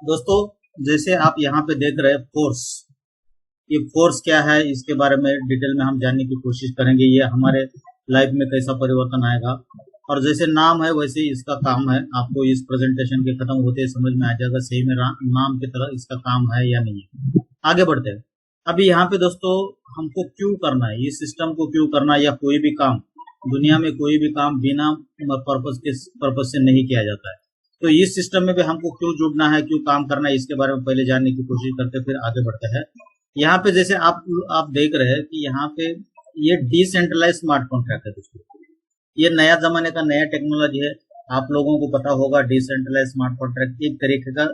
दोस्तों, जैसे आप यहाँ पे देख रहे हैं फोर्स। ये फोर्स क्या है, इसके बारे में डिटेल में हम जानने की कोशिश करेंगे। ये हमारे लाइफ में कैसा परिवर्तन आएगा, और जैसे नाम है वैसे ही इसका काम है। आपको इस प्रेजेंटेशन के खत्म होते ही समझ में आ जाएगा सही में नाम की तरह इसका काम है या नहीं है। आगे बढ़ते हैं। अभी यहाँ पे दोस्तों, हमको क्यों करना है, इस सिस्टम को क्यों करना है, या कोई भी काम दुनिया में कोई भी काम बिना पर्पज से नहीं किया जाता है। तो इस सिस्टम में भी हमको क्यों जुड़ना है, क्यों काम करना है, इसके बारे में पहले जानने की कोशिश करते फिर आगे बढ़ते हैं। यहाँ पे जैसे आप देख रहे हैं कि यहाँ पे ये डिसेंट्रलाइज स्मार्ट कॉन्ट्रैक्ट है दोस्तों। ये नया जमाने का नया टेक्नोलॉजी है। आप लोगों को पता होगा डिसेंट्रलाइज स्मार्ट कॉन्ट्रैक्ट एक तरीके का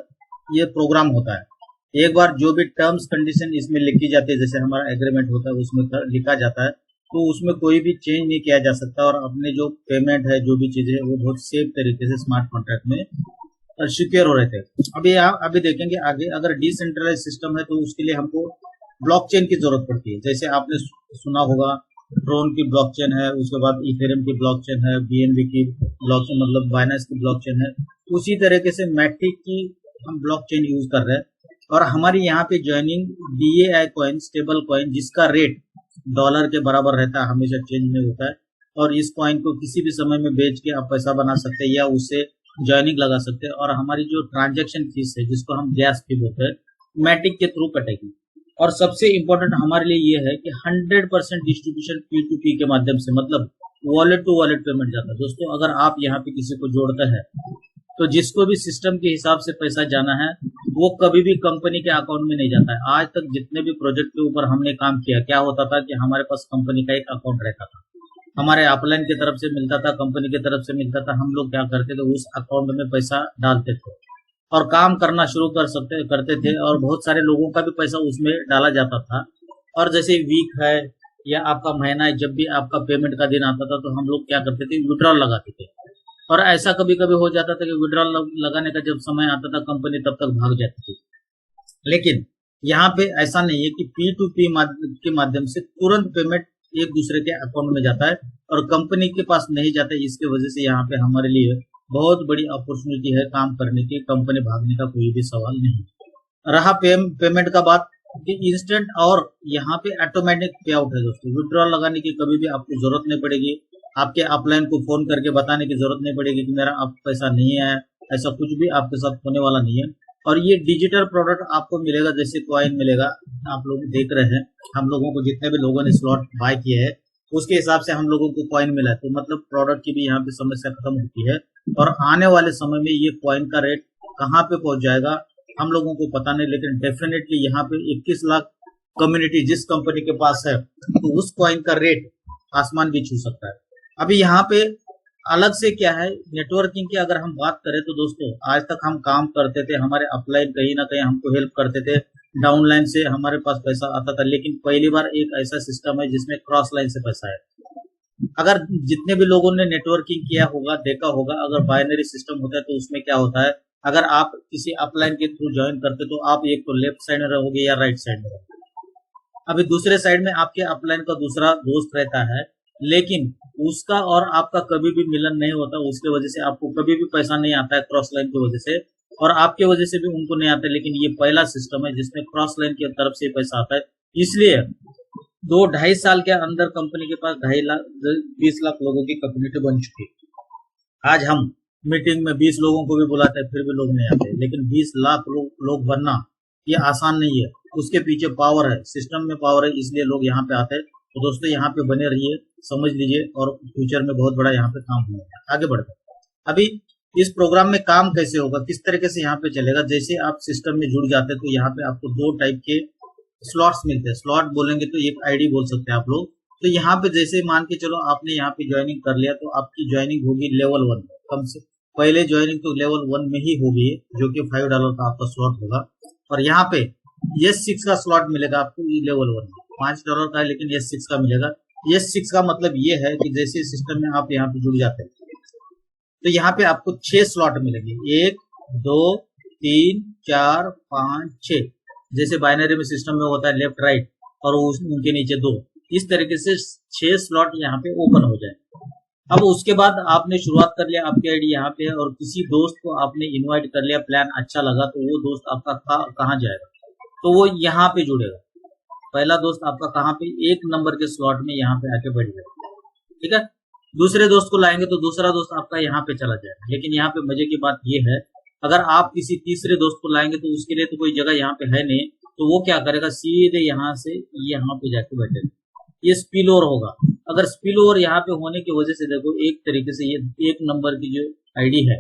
ये प्रोग्राम होता है। एक बार जो भी टर्म्स कंडीशन इसमें लिखी जाती है, जैसे हमारा एग्रीमेंट होता है उसमें लिखा जाता है, तो उसमें कोई भी चेंज नहीं किया जा सकता। और अपने जो पेमेंट है, जो भी चीजें है, वो बहुत सेफ तरीके से स्मार्ट कॉन्ट्रैक्ट में सिक्योर हो रहे थे। अभी देखेंगे आगे। अगर डिसेंट्रलाइज सिस्टम है तो उसके लिए हमको ब्लॉकचेन की जरूरत पड़ती है। जैसे आपने सुना होगा ट्रोन की ब्लॉकचेन है, उसके बाद इथेरियम की ब्लॉकचेन है, बीएनबी की ब्लॉकचेन मतलब बाइनेंस की ब्लॉकचेन है। उसी तरीके से मैट्रिक की हम ब्लॉकचेन यूज कर रहे हैं। और हमारी यहाँ पे joining DAI coin, stable coin, जिसका रेट डॉलर के बराबर रहता है, हमेशा चेंज नहीं होता है। और इस कॉइन को किसी भी समय में बेच के आप पैसा बना सकते हैं या उससे ज्वाइनिंग लगा सकते हैं। और हमारी जो ट्रांजैक्शन फीस है, जिसको हम गैस फी बोलते हैं, मैटिक के थ्रू कटेगी। और सबसे इंपॉर्टेंट हमारे लिए ये है कि 100% डिस्ट्रीब्यूशन P2P के माध्यम से, मतलब वॉलेट टू वॉलेट पेमेंट जाता है। दोस्तों, अगर आप यहाँ पे किसी को जोड़ते हैं तो जिसको भी सिस्टम के हिसाब से पैसा जाना है, वो कभी भी कंपनी के अकाउंट में नहीं जाता है। आज तक जितने भी प्रोजेक्ट के ऊपर हमने काम किया, क्या होता था कि हमारे पास कंपनी का एक अकाउंट रहता था, हमारे अपलाइन की तरफ से मिलता था, कंपनी की तरफ से मिलता था। हम लोग क्या करते थे, उस अकाउंट में पैसा डालते थे और काम करना शुरू करते थे। और बहुत सारे लोगों का भी पैसा उसमें डाला जाता था। और जैसे वीक है या आपका महीना है, जब भी आपका पेमेंट का दिन आता था तो हम लोग क्या करते थे, विड्रॉल लगाते थे। और ऐसा कभी कभी हो जाता था कि विड्रॉल लगाने का जब समय आता था, कंपनी तब तक भाग जाती थी। लेकिन यहाँ पे ऐसा नहीं है कि P2P के माध्यम से तुरंत पेमेंट एक दूसरे के अकाउंट में जाता है और कंपनी के पास नहीं जाता है। इसके वजह से यहाँ पे हमारे लिए बहुत बड़ी अपॉर्चुनिटी है काम करने की। कंपनी भागने का कोई भी सवाल नहीं। रहा पेमेंट का बात, कि इंस्टेंट और यहाँ पे ऑटोमेटिक पे आउट है दोस्तों। विड्रॉल लगाने की कभी भी आपको जरूरत नहीं पड़ेगी। आपके अपलाइन को फोन करके बताने की जरूरत नहीं पड़ेगी कि मेरा अब पैसा नहीं है। ऐसा कुछ भी आपके साथ होने वाला नहीं है। और ये डिजिटल प्रोडक्ट आपको मिलेगा, जैसे कॉइन मिलेगा। आप लोग देख रहे हैं, हम लोगों को जितने भी लोगों ने स्लॉट बाय किए हैं उसके हिसाब से हम लोगों को कॉइन मिला है। तो मतलब प्रोडक्ट की भी यहाँ पे समस्या खत्म होती है। और आने वाले समय में ये कॉइन का रेट कहाँ पे पहुंच जाएगा हम लोगों को पता नहीं, लेकिन डेफिनेटली यहाँ पे 21 लाख कम्युनिटी जिस कंपनी के पास है, तो उस कॉइन का रेट आसमान भी छू सकता है। अभी यहाँ पे अलग से क्या है, नेटवर्किंग की अगर हम बात करें तो दोस्तों, आज तक हम काम करते थे, हमारे अपलाइन कहीं ना कहीं हमको हेल्प करते थे, डाउनलाइन से हमारे पास पैसा आता था। लेकिन पहली बार एक ऐसा सिस्टम है जिसमें क्रॉस लाइन से पैसा है। अगर जितने भी लोगों ने नेटवर्किंग किया होगा, देखा होगा, अगर बाइनरी सिस्टम होता है तो उसमें क्या होता है, अगर आप किसी अपलाइन के थ्रू ज्वाइन करते तो आप एक तो लेफ्ट साइड में रहोगे या राइट साइड में रहोगे। अभी दूसरे साइड में आपके अपलाइन का दूसरा दोस्त रहता है, लेकिन उसका और आपका कभी भी मिलन नहीं होता। उसके वजह से आपको कभी भी पैसा नहीं आता है क्रॉस लाइन की वजह से, और आपके वजह से भी उनको नहीं आता है। लेकिन ये पहला सिस्टम है जिसमें क्रॉस लाइन की तरफ से पैसा आता है। इसलिए 2-2.5 साल के अंदर कंपनी के पास 20 लाख लोगों की कम्युनिटी बन चुकी है। आज हम मीटिंग में 20 लोगों को भी बुलाते हैं, फिर भी लोग नहीं आते। लेकिन 20 लाख लोग बनना ये आसान नहीं है। उसके पीछे पावर है, सिस्टम में पावर है, इसलिए लोग यहाँ पे आते हैं। तो दोस्तों, यहाँ पे बने रहिए, समझ लीजिए, और फ्यूचर में बहुत बड़ा यहाँ पे काम होगा। आगे बढ़ते हैं। अभी इस प्रोग्राम में काम कैसे होगा, किस तरीके से यहाँ पे चलेगा। जैसे आप सिस्टम में जुड़ जाते हैं तो यहाँ पे आपको 2 टाइप के स्लॉट्स मिलते हैं। स्लॉट बोलेंगे तो एक आईडी बोल सकते हैं आप लोग। तो यहाँ पे जैसे मान के चलो आपने यहाँ पे ज्वाइनिंग कर लिया, तो आपकी ज्वाइनिंग होगी लेवल 1 में। कम से पहले ज्वाइनिंग तो लेवल 1 में ही होगी, जो कि $5 का आपका स्लॉट होगा। और यहाँ पे S6 का स्लॉट मिलेगा आपको लेवल 1 में, $5 का है, लेकिन S6 का मिलेगा। S6 का मतलब ये है कि जैसे सिस्टम में आप यहाँ पे जुड़ जाते हैं तो यहाँ पे आपको 6 स्लॉट मिलेंगे। 1, 2, 3, 4, 5, 6। जैसे बाइनरी में सिस्टम में होता है लेफ्ट राइट, और उनके नीचे 2। इस तरीके से 6 स्लॉट यहाँ पे ओपन हो जाए। अब उसके बाद आपने शुरुआत कर लिया, आपकी आईडी यहाँ पे है और किसी दोस्त को आपने इनवाइट कर लिया, प्लान अच्छा लगा तो वो दोस्त आपका कहाँ जाएगा, तो वो यहाँ पे जुड़ेगा। पहला दोस्त आपका कहाँ पे, 1 नंबर के स्लॉट में यहाँ पे आके बैठ जाएगा, ठीक है। दूसरे दोस्त को लाएंगे तो दूसरा दोस्त आपका यहाँ पे चला जाएगा। लेकिन यहाँ पे मजे की बात ये है, अगर आप किसी तीसरे दोस्त को लाएंगे तो उसके लिए तो कोई जगह यहाँ पे है नहीं, तो वो क्या करेगा, सीधे यहाँ से यहाँ पे जाके बैठेगा। ये स्पिल ओवर होगा। अगर स्पिल ओवर यहाँ पे होने की वजह से देखो, एक तरीके से ये 1 नंबर की जो आईडी है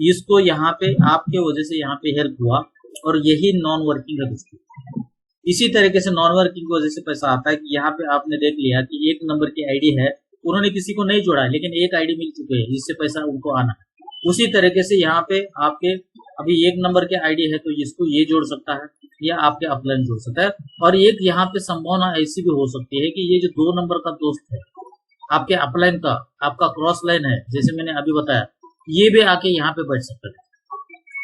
इसको यहाँ पे आपके वजह से यहाँ पे हेल्प हुआ, और यही नॉन वर्किंग है दोस्तों। इसी तरीके से नॉन वर्किंग की वजह से पैसा आता है कि यहाँ पे आपने देख लिया कि 1 नंबर की आईडी है, उन्होंने किसी को नहीं जोड़ा लेकिन एक आईडी मिल चुके हैं, इससे पैसा उनको आना है। उसी तरीके से यहाँ पे आपके अभी 1 नंबर की आईडी है तो इसको ये जोड़ सकता है या आपके अपलाइन जोड़ सकता है। और एक यहाँ पे संभावना ऐसी भी हो सकती है कि ये जो 2 नंबर का दोस्त है आपके अपलाइन का, आपका क्रॉस लाइन है, जैसे मैंने अभी बताया, ये भी आके यहाँ पे बैठ सकता है,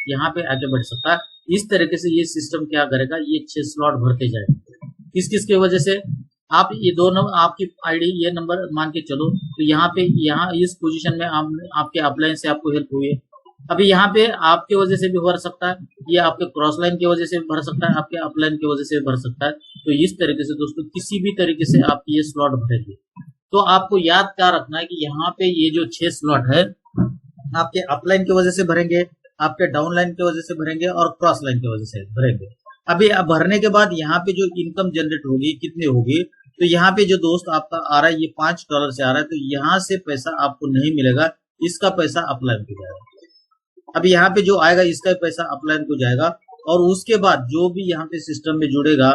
यहाँ पे आके बैठ सकता है। इस तरीके से ये सिस्टम क्या करेगा, ये 6 स्लॉट भरते जाएगा। किस किस की वजह से, आप ये 2 नंबर आपकी आईडी ये नंबर मान के चलो, तो यहाँ पे यहाँ इस पोजीशन में आपके अपलाइन से आपको हेल्प हुई है। अभी यहाँ पे आपके वजह से भी भर सकता है, ये आपके क्रॉस लाइन की वजह से भी भर सकता है, आपके अपलाइन की वजह से भी भर सकता है। तो इस तरीके से दोस्तों किसी भी तरीके से आप ये स्लॉट भरेंगे तो आपको याद क्या रखना है कि यहाँ पे ये जो 6 स्लॉट है आपके अपलाइन की वजह से भरेंगे, आपके डाउनलाइन की वजह से भरेंगे और क्रॉस लाइन की वजह से भरेंगे। अभी आप भरने के बाद यहाँ पे जो इनकम जनरेट होगी कितनी होगी, तो यहाँ पे जो दोस्त आपका आ रहा है ये $5 से आ रहा है, तो यहाँ से पैसा आपको नहीं मिलेगा, इसका पैसा अपलाइन को जाएगा। अभी यहाँ पे जो आएगा इसका पैसा अपलाइन को जाएगा, और उसके बाद जो भी यहाँ पे सिस्टम में जुड़ेगा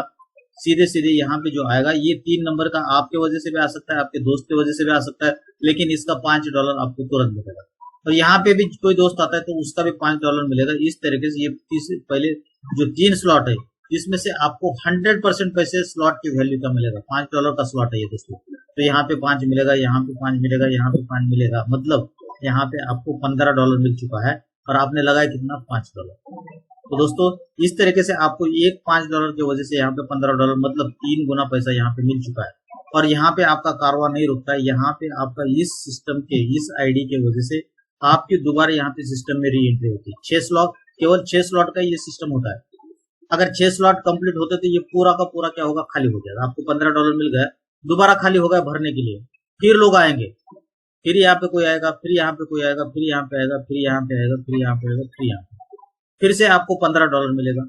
सीधे सीधे यहाँ पे जो आएगा, ये 3 नंबर का आपके वजह से भी आ सकता है, आपके दोस्त की वजह से भी आ सकता है, लेकिन इसका $5 आपको तुरंत मिलेगा। और यहाँ पे भी कोई दोस्त आता है तो उसका भी $5 मिलेगा। इस तरीके से ये पहले जो 3 स्लॉट है इसमें से आपको 100% पैसे स्लॉट की वैल्यू का मिलेगा। $5 का स्लॉट है ये दोस्तों, तो यहाँ पे 5 मिलेगा, यहाँ पे 5 मिलेगा, यहाँ पे 5 मिलेगा, मतलब यहाँ पे आपको $15 मिल चुका है और आपने लगाया कितना, $5। तो दोस्तों इस तरीके से आपको एक $5 की वजह से यहाँ पे $15 मतलब 3 गुना पैसा यहाँ पे मिल चुका है। और यहाँ पे आपका कारवा नहीं रुकता है, यहाँ पे आपका इस सिस्टम के इस आईडी के वजह से आपकी दोबारा यहाँ पे सिस्टम में री एंट्री होती है। 6 स्लॉट, केवल 6 स्लॉट का ये सिस्टम होता है। अगर 6 स्लॉट कंप्लीट होते तो ये पूरा का पूरा क्या होगा, खाली हो जाएगा। आपको $15 मिल गया, दोबारा खाली होगा भरने के लिए, फिर लोग आएंगे, फिर यहाँ पे कोई आएगा, फिर यहाँ पे कोई आएगा, फिर यहाँ पे आएगा, फिर यहाँ पे आएगा, फिर यहाँ पे आएगा, फिर यहाँ पे, फिर से आपको $15 मिलेगा,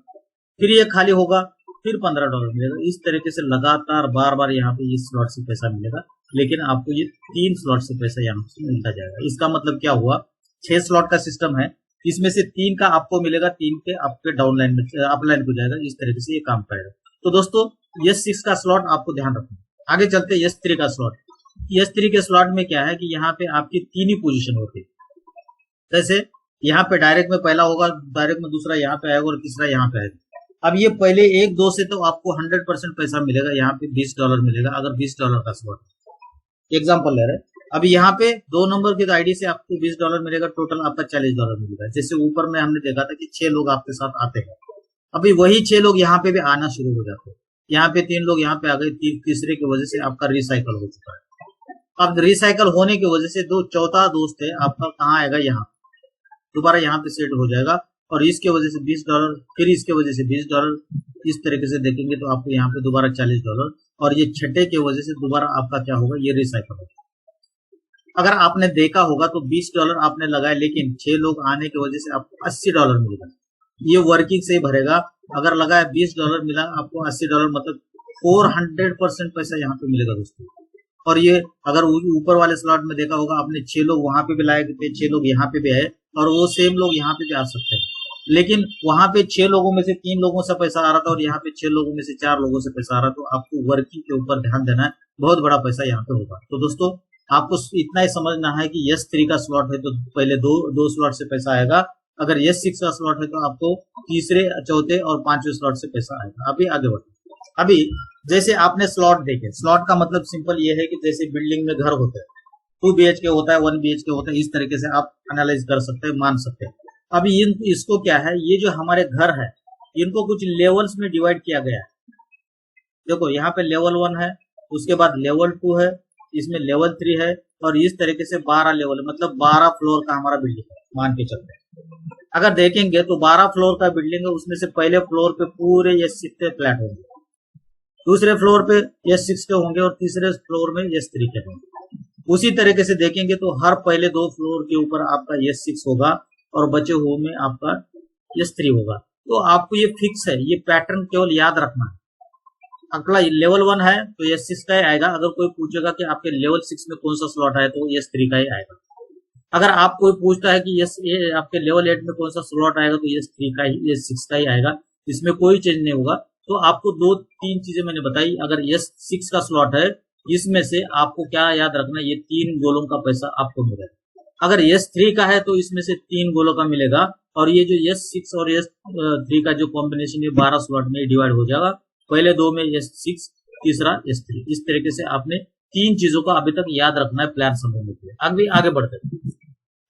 फिर ये खाली होगा, फिर $15 मिलेगा। इस तरीके से लगातार बार बार यहाँ पे इस स्लॉट से पैसा मिलेगा, लेकिन आपको ये 3 स्लॉट से पैसा यहाँ से मिलता जाएगा। इसका मतलब क्या हुआ, 6 स्लॉट का सिस्टम है, इसमें से 3 का आपको मिलेगा, 3 के आपके डाउनलाइन में अपलाइन को जाएगा। इस तरीके से ये काम करेगा। तो दोस्तों S6 का स्लॉट आपको ध्यान रखना। आगे चलते हैं S3 का स्लॉट। S3 के स्लॉट में क्या है कि यहाँ पे आपकी 3 ही पोजीशन होती है। जैसे यहाँ पे डायरेक्ट में पहला होगा, डायरेक्ट में दूसरा यहाँ पे आएगा और तीसरा यहाँ पे आएगा। अब ये पहले 1-2 से तो आपको 100% पैसा मिलेगा, यहाँ पे $20 मिलेगा अगर $20 का स्लॉट एग्जाम्पल ले रहे हैं। अभी यहाँ पे 2 नंबर की आईडी से आपको $20 मिलेगा, टोटल आपका $40 मिलेगा। जैसे ऊपर में हमने देखा था कि 6 लोग आपके साथ आते हैं, अभी वही 6 लोग यहाँ पे भी आना शुरू हो जाते हैं। यहाँ पे 3 लोग यहाँ पे आ गए, तीसरे की वजह से आपका रिसाइकल हो चुका है। अब रिसाइकल होने की वजह से चौथा दोस्त है आपका कहाँ आएगा, यहाँ दोबारा यहाँ पे सेट हो जाएगा, और इसके वजह से $20, फिर इसके वजह से $20, इस तरीके से देखेंगे तो आपको यहाँ पे दोबारा $40, और ये छठे की वजह से दोबारा आपका क्या होगा, ये रिसाइकल होगा। अगर आपने देखा होगा तो $20 आपने लगाया, लेकिन 6 लोग आने की वजह से आपको $80 मिलेगा। ये वर्किंग से ही भरेगा। अगर लगाया $20 मिला, आपको $80 मतलब 400% पैसा यहाँ पे मिलेगा दोस्तों। और ये अगर ऊपर वाले स्लॉट में देखा होगा आपने, 6 लोग वहां पे भी लाए थे, 6 लोग यहाँ पे भी आए, और वो सेम लोग यहाँ पे भी आ सकते हैं, लेकिन वहां पे 6 लोगों में से 3 लोगों से पैसा आ रहा था और यहाँ पे 6 लोगों में से 4 लोगों से पैसा आ रहा, तो आपको वर्किंग के ऊपर ध्यान देना है, बहुत बड़ा पैसा यहाँ पे होगा। तो दोस्तों आपको इतना ही समझना है कि S3 का स्लॉट है तो पहले दो स्लॉट से पैसा आएगा, अगर S6 का स्लॉट है तो आपको तीसरे, चौथे और 5वें स्लॉट से पैसा आएगा। अभी आगे बढ़ते। अभी जैसे आपने स्लॉट देखे, स्लॉट का मतलब सिंपल ये है कि जैसे बिल्डिंग में घर होते हैं, 2 BHK होता है, 1 BHK होता है, इस तरीके से आप एनालाइज कर सकते हैं, मान सकते हैं। अभी इसको क्या है, ये जो हमारे घर है इनको कुछ लेवल्स में डिवाइड किया गया है। देखो यहाँ पे लेवल 1 है, उसके बाद लेवल 2 है, इसमें लेवल 3 है, और इस तरीके से 12 लेवल, मतलब 12 फ्लोर का हमारा बिल्डिंग है मान के चलते हैं। अगर देखेंगे तो 12 फ्लोर का बिल्डिंग है, उसमें से पहले फ्लोर पे पूरे S6 के फ्लैट होंगे, दूसरे फ्लोर पे S6 के होंगे और तीसरे फ्लोर में S3 के होंगे। उसी तरीके से देखेंगे तो हर पहले 2 फ्लोर के ऊपर आपका S6 होगा और बचे हुए में आपका S3 होगा। तो आपको ये फिक्स है, ये पैटर्न केवल याद रखना है। अगला लेवल 1 है तो S6 का ही आएगा। अगर कोई पूछेगा कि आपके लेवल 6 में कौन सा स्लॉट है तो S3 का ही आएगा। अगर आप कोई पूछता है कि आपके लेवल 8 में कौन सा स्लॉट आएगा तो S3 का ही, S6 का ही आएगा, इसमें कोई चेंज नहीं होगा। तो आपको 2-3 चीजें मैंने बताई। अगर S6 का स्लॉट है, इसमें से आपको क्या याद रखना, ये 3 गोलों का पैसा आपको मिलेगा। अगर S3 का है तो इसमें से 3 गोलों का मिलेगा और ये जो S6 और S3 का जो कॉम्बिनेशन है 12 स्लॉट में डिवाइड हो जाएगा। पहले 2 में S6, तीसरा S3। इस तरीके से आपने 3 चीजों का अभी तक याद रखना है प्लान समझने के लिए। आगे बढ़ते हैं।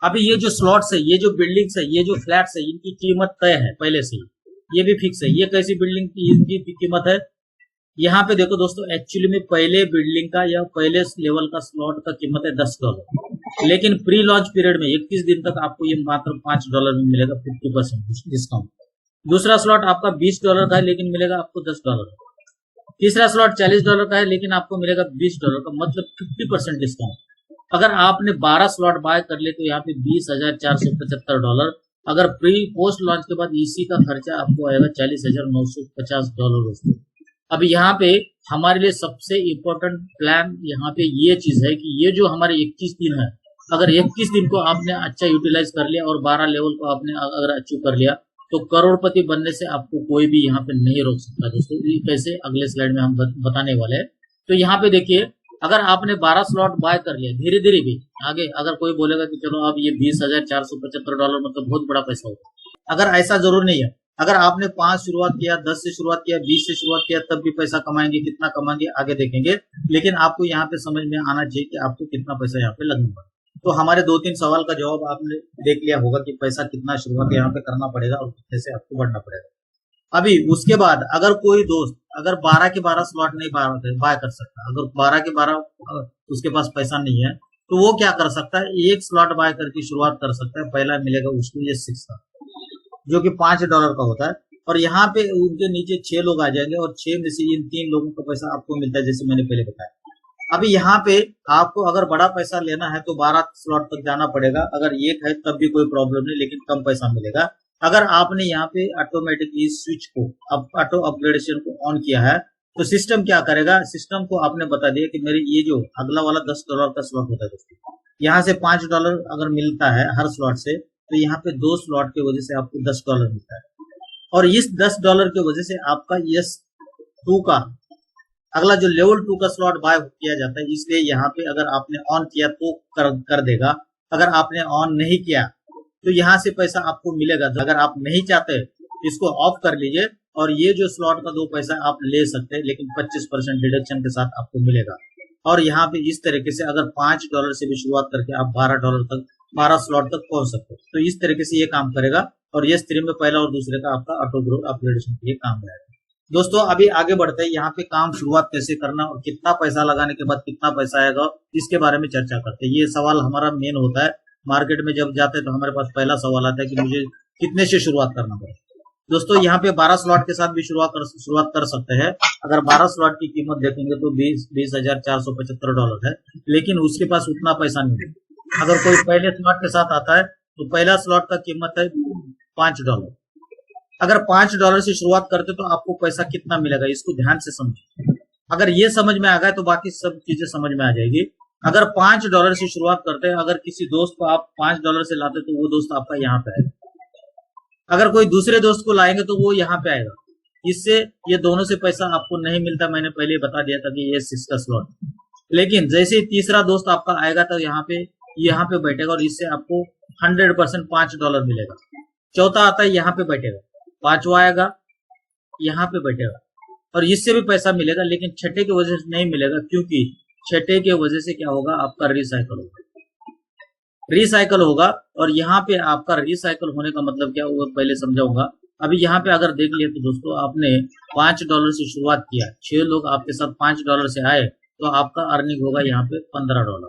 अभी ये जो स्लॉट्स है, ये जो बिल्डिंग्स है, ये जो फ्लैट्स है, इनकी कीमत तय है पहले से ही, ये भी फिक्स है। ये कैसी बिल्डिंग की इनकी कीमत है, यहाँ पे देखो दोस्तों, एक्चुअली में पहले बिल्डिंग का या पहले लेवल का स्लॉट का कीमत है $10, लेकिन प्री लॉन्च पीरियड में 21 दिन तक आपको ये मात्र $5 में मिलेगा, 50% डिस्काउंट। दूसरा स्लॉट आपका $20 का है लेकिन मिलेगा आपको $10। तीसरा स्लॉट $40 का है लेकिन आपको मिलेगा $20 का, मतलब 50% डिस्काउंट। अगर आपने 12 स्लॉट बाय कर ले तो यहाँ पे $20,475। अगर प्री पोस्ट लॉन्च के बाद इसी का खर्चा आपको आएगा $40,950। अब यहाँ पे हमारे लिए सबसे इम्पोर्टेंट प्लान यहाँ पे ये चीज है कि ये जो हमारे 21 दिन है, अगर 21 दिन को आपने अच्छा यूटिलाइज कर लिया और 12 लेवल को आपने अगर अचीव कर लिया तो करोड़पति बनने से आपको कोई भी यहाँ पे नहीं रोक सकता दोस्तों। ये कैसे, अगले स्लाइड में हम बताने वाले हैं। तो यहाँ पे देखिए, अगर आपने 12 स्लॉट बाय कर लिया, धीरे धीरे भी आगे अगर कोई बोलेगा कि चलो अब ये $20,475 मतलब बहुत बड़ा पैसा होगा, अगर ऐसा जरूर नहीं है। अगर आपने 5 शुरुआत किया, 10 से शुरुआत किया, 20 से शुरुआत किया, तब भी पैसा कमाएंगे। कितना कमाएंगे आगे देखेंगे, लेकिन आपको यहाँ पे समझ में आना चाहिए कि आपको कितना पैसा यहाँ पे लगने पड़ेगा। तो हमारे 2-3 सवाल का जवाब आपने देख लिया होगा कि पैसा कितना शुरुआत यहाँ पे करना पड़ेगा और कितने से आपको बढ़ना पड़ेगा। अभी उसके बाद अगर कोई दोस्त अगर 12 के 12 स्लॉट नहीं बाय कर सकता, अगर 12 के 12 उसके पास पैसा नहीं है, तो वो क्या कर सकता है, एक स्लॉट बाय करके शुरुआत कर सकता है। पहला मिलेगा उसको S6 का, जो कि $5 का होता है, और यहाँ पे उनके नीचे 6 लोग आ जाएंगे और 6 में से इन 3 लोगों का पैसा आपको मिलता है, जैसे मैंने पहले बताया। अभी यहाँ पे आपको अगर बड़ा पैसा लेना है तो 12 स्लॉट तक जाना पड़ेगा। अगर एक है तब भी कोई प्रॉब्लम नहीं, लेकिन कम पैसा मिलेगा। अगर आपने यहाँ पे ऑटोमेटिकली स्विच को ऑटो अपग्रेडेशन को ऑन किया है तो सिस्टम क्या करेगा, सिस्टम को आपने बता दिया कि मेरे ये जो अगला वाला $10 का स्लॉट होता है दोस्तों, यहाँ से $5 अगर मिलता है हर स्लॉट से, तो यहाँ पे 2 स्लॉट की वजह से आपको $10 मिलता है, और इस $10 की वजह से आपका S2 का अगला जो लेवल 2 का स्लॉट बाय किया जाता है। इसलिए यहाँ पे अगर आपने ऑन किया तो कर देगा, अगर आपने ऑन नहीं किया तो यहाँ से पैसा आपको मिलेगा। अगर आप नहीं चाहते इसको ऑफ कर लीजिए और ये जो स्लॉट का 2 पैसा आप ले सकते हैं, लेकिन 25% डिडक्शन के साथ आपको मिलेगा। और यहाँ पे इस तरीके से अगर $5 से भी शुरुआत करके आप $12 तक 12 स्लॉट तक पहुंच सकते हो। तो इस तरीके से ये काम करेगा, और S3 में पहला और दूसरे का आपका ऑटो ग्रो अपग्रेडेशन के लिए काम करेगा। दोस्तों अभी आगे बढ़ते हैं, यहाँ पे काम शुरुआत कैसे करना और कितना पैसा लगाने के बाद कितना पैसा आएगा, इसके बारे में चर्चा करते हैं। ये सवाल हमारा मेन होता है। मार्केट में जब जाते हैं तो हमारे पास पहला सवाल आता है कि मुझे कितने से शुरुआत करना पड़ेगा। दोस्तों यहाँ पे 12 स्लॉट के साथ भी शुरुआत कर सकते हैं। अगर 12 स्लॉट की कीमत देखेंगे तो $20,475 है, लेकिन उसके पास उतना पैसा नहीं है। अगर कोई पहले स्लॉट के साथ आता है तो पहला स्लॉट का कीमत है $5। अगर $5 से शुरुआत करते तो आपको पैसा कितना मिलेगा, इसको ध्यान से समझिए। अगर ये समझ में आ गया तो बाकी सब चीजें समझ में आ जाएगी। अगर $5 से शुरुआत करते हैं, अगर किसी दोस्त को आप $5 से लाते तो वो दोस्त आपका यहाँ पे आएगा। अगर कोई दूसरे दोस्त को लाएंगे तो वो यहाँ पे आएगा। इससे ये दोनों से पैसा आपको नहीं मिलता, मैंने पहले बता दिया था कि ये S6 का स्लॉट। लेकिन जैसे ही तीसरा दोस्त आपका आएगा तो यहाँ पे बैठेगा और इससे आपको 100% $5 मिलेगा। चौथा आता है यहाँ पे बैठेगा, पांचवा आएगा यहाँ पे बैठेगा और इससे भी पैसा मिलेगा, लेकिन छठे की वजह से नहीं मिलेगा, क्योंकि छठे के वजह से क्या होगा, आपका रिसाइकल होगा। और यहाँ पे आपका रिसाइकल होने का मतलब क्या होगा पहले समझाऊंगा। अभी यहाँ पे अगर देख लिया तो दोस्तों आपने $5 से शुरुआत किया, 6 लोग आपके साथ $5 से आए तो आपका अर्निंग होगा यहाँ पे $15।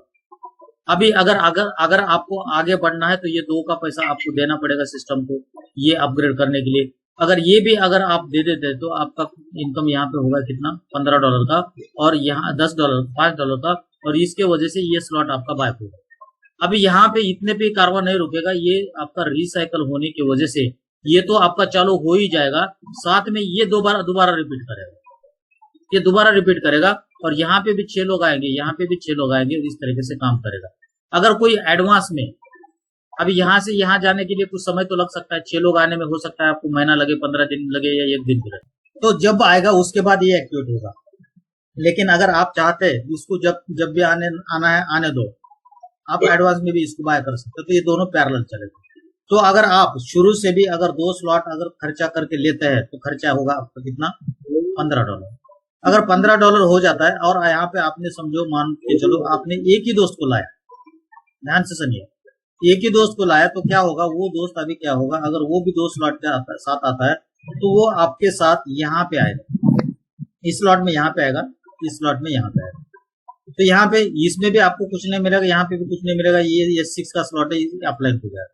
अभी अगर अगर अगर आपको आगे बढ़ना है तो ये 2 का पैसा आपको देना पड़ेगा सिस्टम को, ये अपग्रेड करने के लिए। अगर ये भी अगर आप दे देते तो आपका इनकम यहाँ पे होगा कितना, $15 का, और यहाँ $10 $5 का, और इसके वजह से ये स्लॉट आपका बाय होगा। अभी यहाँ पे इतने पे कारवा नहीं रुकेगा, ये आपका रिसाइकल होने की वजह से ये तो आपका चालू हो ही जाएगा, साथ में ये दोबारा रिपीट करेगा, ये दोबारा रिपीट करेगा, और यहाँ पे भी 6 लोग आएंगे, यहाँ पे भी 6 लोग आएंगे, इस तरीके से काम करेगा। अगर कोई एडवांस में, अभी यहाँ से यहाँ जाने के लिए कुछ समय तो लग सकता है, 6 लोग आने में हो सकता है आपको महीना लगे, 15 दिन लगे, या 1 दिन लगे, तो जब आएगा उसके बाद ये एक्टिवेट होगा। लेकिन अगर आप चाहते हैं इसको जब भी आना है आने दो, आप एडवांस में भी इसको बाय कर सकते हो, तो ये दोनों पैरेलल चलेगा। तो अगर आप शुरू से भी अगर 2 स्लॉट अगर खर्चा करके लेते हैं तो खर्चा होगा आपका कितना, $15। अगर $15 हो जाता है, और यहाँ पे आपने समझो, मान के चलो आपने एक ही दोस्त को लाया, ध्यान से सुनिए, एक ही दोस्त को लाया, तो क्या होगा, वो दोस्त अभी क्या होगा, अगर वो भी 2 स्लॉट के साथ आता है तो वो आपके साथ यहाँ पे आएगा, इस स्लॉट में यहाँ पे आएगा, इस स्लॉट में यहाँ पे आएगा। तो यहाँ पे इसमें भी आपको कुछ नहीं मिलेगा, यहाँ पे भी कुछ नहीं मिलेगा, ये 6 का स्लॉट है, अप्लाई हो जाएगा।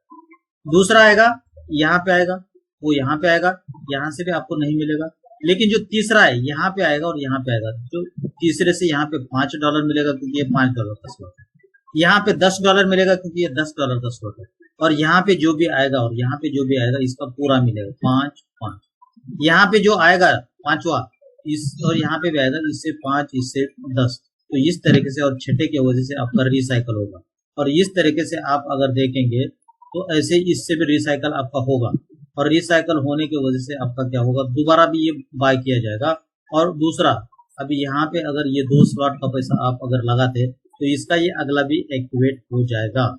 दूसरा आएगा, यहाँ पे आएगा, वो यहाँ पे आएगा, यहाँ से भी आपको नहीं मिलेगा। लेकिन जो तीसरा है यहाँ पे आएगा और यहाँ पे आएगा, जो तीसरे से यहाँ पे $5 मिलेगा क्योंकि ये $5 का स्लॉट है, यहाँ पे $10 मिलेगा क्योंकि ये $10 का स्लॉट है, और यहाँ पे जो भी आएगा और यहाँ पे जो भी आएगा इसका पूरा मिलेगा 5 5। यहाँ पे जो आएगा 5वां इस, और यहाँ पे भी आएगा, इससे 5, इससे 10, तो इस तरीके से, और छठे की वजह से आपका रिसाइकल होगा। और इस तरीके से आप अगर देखेंगे तो ऐसे इससे भी रिसाइकल आपका होगा, और रिसाइकल होने की वजह से आपका क्या होगा, दोबारा भी ये बाय किया जाएगा। और दूसरा, अभी यहाँ पे अगर ये 2 स्लॉट का पैसा आप अगर लगाते तो इसका ये अगला भी एक्टिवेट हो जाएगा।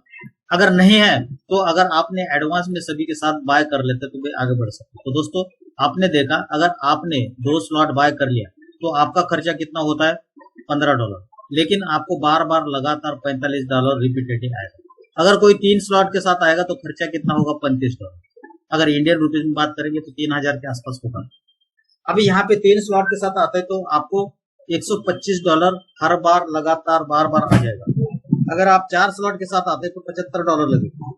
अगर नहीं है तो अगर आपने एडवांस में सभी के साथ बाय कर लेते तो भी आगे बढ़ सकते। तो दोस्तों आपने देखा, अगर आपने 2 स्लॉट बाय कर लिया तो आपका खर्चा कितना होता है, $15, लेकिन आपको बार बार लगातार $45 रिपीटेटिव आएगा। अगर कोई 3 स्लॉट के साथ आएगा तो खर्चा कितना होगा, $35। अगर इंडियन रुपीज में बात करेंगे तो 3000 के आसपास होगा। अभी यहाँ पे 3 स्लॉट के साथ आते हैं तो आपको $125 हर बार लगातार बार बार आ जाएगा। अगर आप 4 स्लॉट के साथ आते हैं तो $75 लगेगा,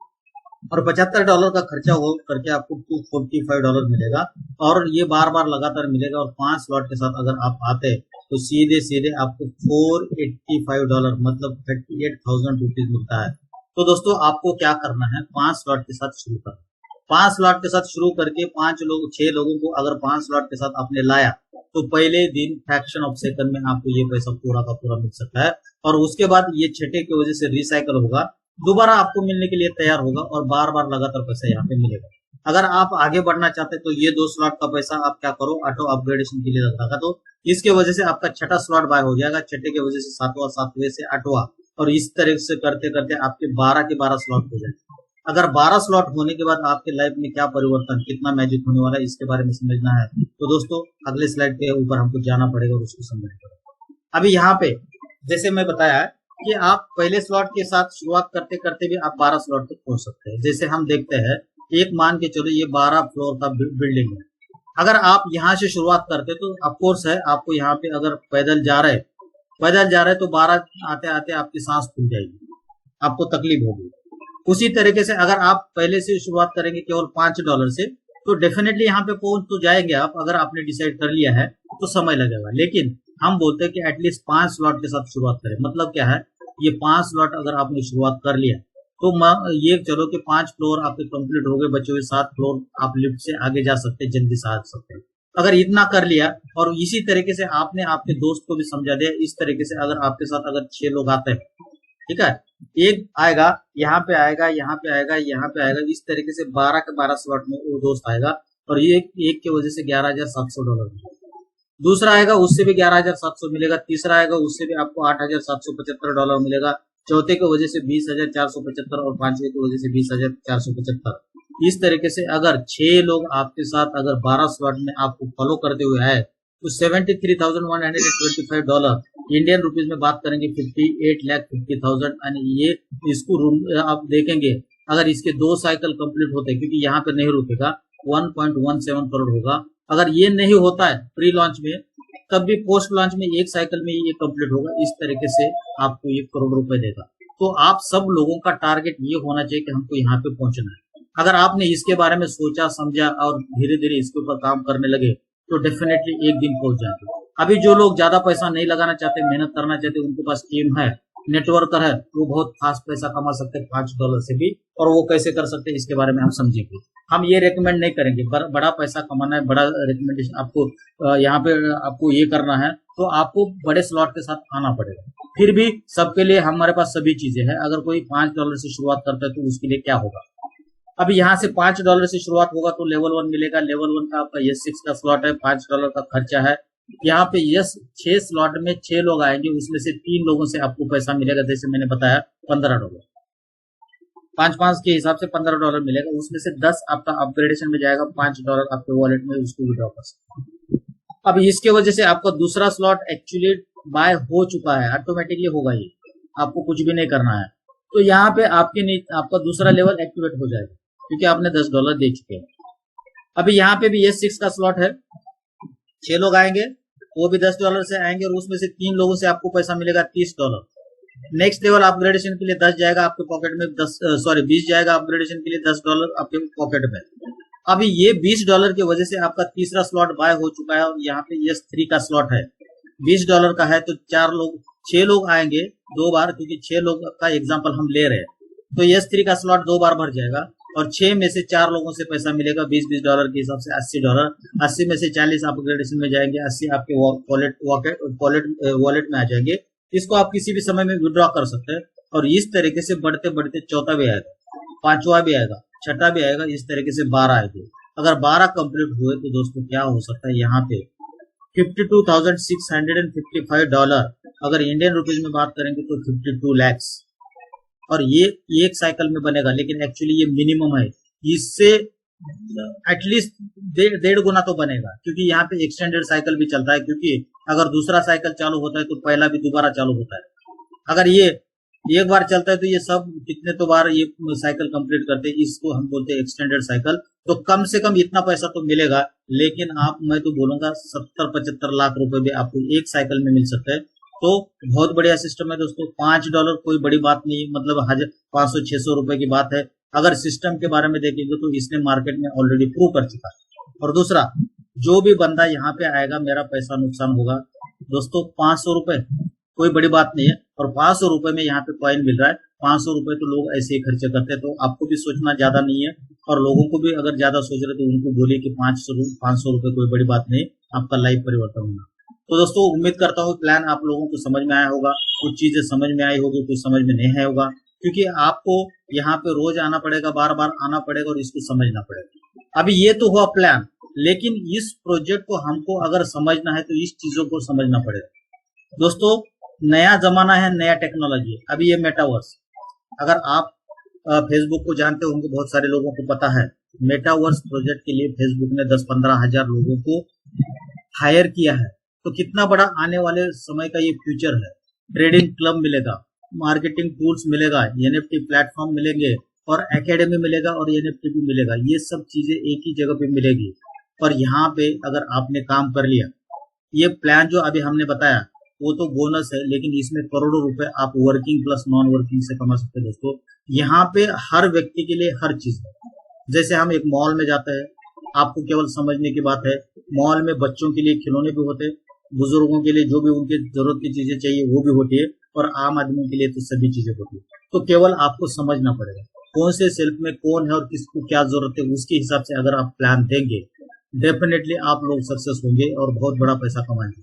और $75 का खर्चा हो करके आपको $245 मिलेगा, और ये बार बार लगातार मिलेगा। और 5 स्लॉट के साथ अगर आप आते तो सीधे सीधे आपको $485 मतलब 38,000 रुपीज मिलता है। तो दोस्तों आपको क्या करना है, 5 स्लॉट के साथ शुरू करना। 5 स्लॉट के साथ शुरू करके 6 लोगों को अगर 5 स्लॉट के साथ आपने लाया तो पहले दिन फ्रैक्शन ऑफ सेकंड में आपको ये पैसा पूरा का पूरा मिल सकता है, और उसके बाद ये छठे की वजह से रिसाइकल होगा, दोबारा आपको मिलने के लिए तैयार होगा, और बार बार लगातार पैसा यहाँ पे मिलेगा। अगर आप आगे बढ़ना चाहते हैं तो ये 2 स्लॉट का पैसा आप क्या करो, ऑटो अपग्रेडेशन के लिए रखा, तो इसके वजह से आपका छठा स्लॉट बाय हो जाएगा, छठे की वजह से 7वां, 7वें से 8वां, और इस तरह से करते करते आपके 12 के 12 स्लॉट हो जाएंगे। अगर 12 स्लॉट होने के बाद आपके लाइफ में क्या परिवर्तन, कितना मैजिक होने वाला है, इसके बारे में समझना है तो दोस्तों अगले स्लाइड के ऊपर हमको जाना पड़ेगा और उसको समझना पड़ेगा। अभी यहाँ पे जैसे मैं बताया कि आप पहले स्लॉट के साथ शुरुआत करते करते भी आप 12 स्लॉट तक पहुंच सकते हैं। जैसे हम देखते हैं, एक मान के चलो ये 12 फ्लोर का बिल्डिंग है, अगर आप यहाँ से शुरुआत करते तो ऑफकोर्स है आपको यहाँ पे अगर पैदल जा रहे तो 12 आते आते आपकी सांस फूल जाएगी, आपको तकलीफ होगी। उसी तरीके से अगर आप पहले से शुरुआत करेंगे केवल $5 से तो डेफिनेटली यहाँ पे पहुंच तो जाएंगे आप, अगर आपने डिसाइड कर लिया है तो समय लगेगा। लेकिन हम बोलते हैं कि एटलीस्ट 5 स्लॉट के साथ शुरुआत करें। मतलब क्या है, ये 5 स्लॉट अगर आपने शुरुआत कर लिया तो ये चलो कि 5 फ्लोर आपके कंप्लीट हो गए, बचे हुए 7 फ्लोर आप लिफ्ट से आगे जा सकते हैं, जल्दी से आ सकते हैं। अगर इतना कर लिया, और इसी तरीके से आपने आपके दोस्त को भी समझा दिया, इस तरीके से अगर आपके साथ अगर 6 लोग आते हैं, ठीक है, एक आएगा, यहाँ पे आएगा, यहाँ पे आएगा, यहाँ पे आएगा, इस तरीके से 12 के 12 स्लॉट में वो दोस्त आएगा, और ये एक की वजह से $11,700 मिलेगा। दूसरा आएगा, उससे भी 11,700 मिलेगा। तीसरा आएगा, उससे भी आपको $8,775 मिलेगा। चौथे की वजह से 20,475, और 5वें की वजह से 20,475। इस तरीके से अगर 6 लोग आपके साथ अगर 12 स्लॉट में आपको फॉलो करते हुए आए तो $73,125 इंडियन रुपीज में बात करेंगे 58,50,000। यानी ये इसको आप देखेंगे, अगर इसके 2 साइकिल कंप्लीट होते हैं, क्योंकि यहाँ पे नहीं रुकेगा, 1.17 करोड़ होगा। अगर ये नहीं होता है प्री लॉन्च में, तब भी पोस्ट लॉन्च में 1 साइकिल में ये कंप्लीट होगा। इस तरीके से आपको 1 करोड़ रुपए देगा। तो आप सब लोगों का टारगेट ये होना चाहिए कि हमको यहाँ पे पहुंचना है। अगर आपने इसके बारे में सोचा समझा और धीरे धीरे इसके ऊपर काम करने लगे तो डेफिनेटली एक दिन पहुंच जाएंगे। अभी जो लोग ज्यादा पैसा नहीं लगाना चाहते, मेहनत करना चाहते, उनके पास टीम है, नेटवर्कर है, वो बहुत फास्ट पैसा कमा सकते हैं $5 से भी। और वो कैसे कर सकते हैं इसके बारे में हम समझेंगे। हम ये रेकमेंड नहीं करेंगे, बड़ा पैसा कमाना है, बड़ा रिकमेंडेशन आपको यहाँ पे आपको ये करना है तो आपको बड़े स्लॉट के साथ आना पड़ेगा। फिर भी सबके लिए हमारे पास सभी चीजें हैं। अगर कोई $5 से शुरुआत करता है तो उसके लिए क्या होगा, अभी यहाँ से $5 से शुरुआत होगा तो लेवल 1 मिलेगा। लेवल 1 का आपका S6 का स्लॉट है, $5 का खर्चा है। यहाँ पे S6 स्लॉट में 6 लोग आएंगे, उसमें से 3 लोगों से आपको पैसा मिलेगा, जैसे मैंने बताया $15, 5-5 के हिसाब से $15 मिलेगा। उसमें से 10 आपका अपग्रेडेशन में जाएगा, $5 आपके वॉलेट में उसको विड्रॉ कर सकते हैं। अब इसके वजह से आपका दूसरा स्लॉट एक्चुअली बाय हो चुका है, ऑटोमेटिकली होगा, ये आपको कुछ भी नहीं करना है। तो यहाँ पे आपका दूसरा लेवल एक्टिवेट हो जाएगा क्योंकि आपने $10 दे चुके हैं। अभी यहाँ पे भी S6 का स्लॉट है, 6 लोग आएंगे, वो भी $10 से आएंगे और उसमें से 3 लोगों से आपको पैसा मिलेगा $30। नेक्स्ट लेवल अपग्रेडेशन के लिए 10 जाएगा आपके पॉकेट में, 20 जाएगा अपग्रेडेशन के लिए, $10 आपके पॉकेट में। अभी ये $20 की वजह से आपका तीसरा स्लॉट बाय हो चुका है और यहाँ पे S3 का स्लॉट है, $20 का है। तो 6 लोग आएंगे 2 बार, क्योंकि 6 लोग का एग्जाम्पल हम ले रहे हैं, तो S3 का स्लॉट 2 बार भर जाएगा और 6 में से 4 लोगों से पैसा मिलेगा $20 के हिसाब से $80। 80 में से 40 अपग्रेडेशन में जाएंगे, 80 आपके वॉलेट में आ जाएंगे। इसको आप किसी भी समय में विड्रॉ कर सकते हैं और इस तरीके से बढ़ते बढ़ते चौथा भी आएगा, 5वां भी आएगा, 6ठा भी आएगा, इस तरीके से 12 आएंगे। अगर 12 कंप्लीट हुए तो दोस्तों क्या हो सकता है, यहाँ पे $52,655, अगर इंडियन रुपीज में बात करेंगे तो 52 lakhs, और ये एक साइकिल में बनेगा, लेकिन एक्चुअली ये मिनिमम है, इससे एटलीस्ट 1.5 गुना तो बनेगा, क्योंकि यहाँ पे एक्सटेंडेड साइकिल भी चलता है, क्योंकि अगर दूसरा साइकिल चालू होता है तो पहला भी दोबारा चालू होता है। अगर ये एक बार चलता है तो ये सब कितने तो बार ये साइकिल कंप्लीट करते हैं, इसको हम बोलते हैं एक्सटेंडेड साइकिल। तो कम से कम इतना पैसा तो मिलेगा, लेकिन मैं तो बोलूंगा 70-75 लाख रुपए भी आपको एक साइकिल में मिल सकता है। तो बहुत बढ़िया सिस्टम है दोस्तों। $5 कोई बड़ी बात नहीं, मतलब 500-600 रुपए की बात है। अगर सिस्टम के बारे में देखेंगे तो इसने मार्केट में ऑलरेडी प्रूव कर चुका है। और दूसरा, जो भी बंदा यहाँ पे आएगा मेरा पैसा नुकसान होगा दोस्तों, 500 रुपए कोई बड़ी बात नहीं है, और 500 रुपए में यहाँ पे कॉइन मिल रहा है। 500 रुपए तो लोग ऐसे ही खर्चे करते हैं, तो आपको भी सोचना ज्यादा नहीं है, और लोगों को भी अगर ज्यादा सोच रहे तो उनको बोलिए कि 500 रुपए कोई बड़ी बात नहीं, आपका लाइफ परिवर्तन होना। तो दोस्तों उम्मीद करता हूँ प्लान आप लोगों को समझ में आया होगा, कुछ चीजें समझ में आई होगी, कुछ समझ में नहीं आया होगा, क्योंकि आपको यहाँ पे रोज आना पड़ेगा, बार बार आना पड़ेगा और इसको समझना पड़ेगा। अभी ये तो हुआ प्लान, लेकिन इस प्रोजेक्ट को हमको अगर समझना है तो इस चीजों को समझना पड़ेगा। दोस्तों नया जमाना है, नया टेक्नोलॉजी। अभी ये मेटावर्स, अगर आप फेसबुक को जानते होंगे, बहुत सारे लोगों को पता है, मेटावर्स प्रोजेक्ट के लिए फेसबुक ने 10-15 हजार लोगों को हायर किया है। तो कितना बड़ा आने वाले समय का ये फ्यूचर है। ट्रेडिंग क्लब मिलेगा, मार्केटिंग टूल्स मिलेगा, NFT प्लेटफॉर्म मिलेंगे, और एकेडमी मिलेगा, और NFT भी मिलेगा। ये सब चीजें एक ही जगह पे मिलेगी। और यहाँ पे अगर आपने काम कर लिया, ये प्लान जो अभी हमने बताया वो तो बोनस है, लेकिन इसमें करोड़ों रुपए आप वर्किंग प्लस नॉन वर्किंग से कमा सकते हैं दोस्तों। यहाँ पे हर व्यक्ति के लिए हर चीज है। जैसे हम एक मॉल में जाते हैं, आपको केवल समझने की बात है, मॉल में बच्चों के लिए खिलौने भी होते हैं, बुजुर्गों के लिए जो भी उनके जरूरत की चीजें चाहिए वो भी होती है, और आम आदमी के लिए तो सभी चीजें होती है। तो केवल आपको समझना पड़ेगा कौन से सेल्फ में कौन है और किसको क्या जरूरत है, उसके हिसाब से अगर आप प्लान देंगे, डेफिनेटली आप लोग सक्सेस होंगे और बहुत बड़ा पैसा कमाएंगे।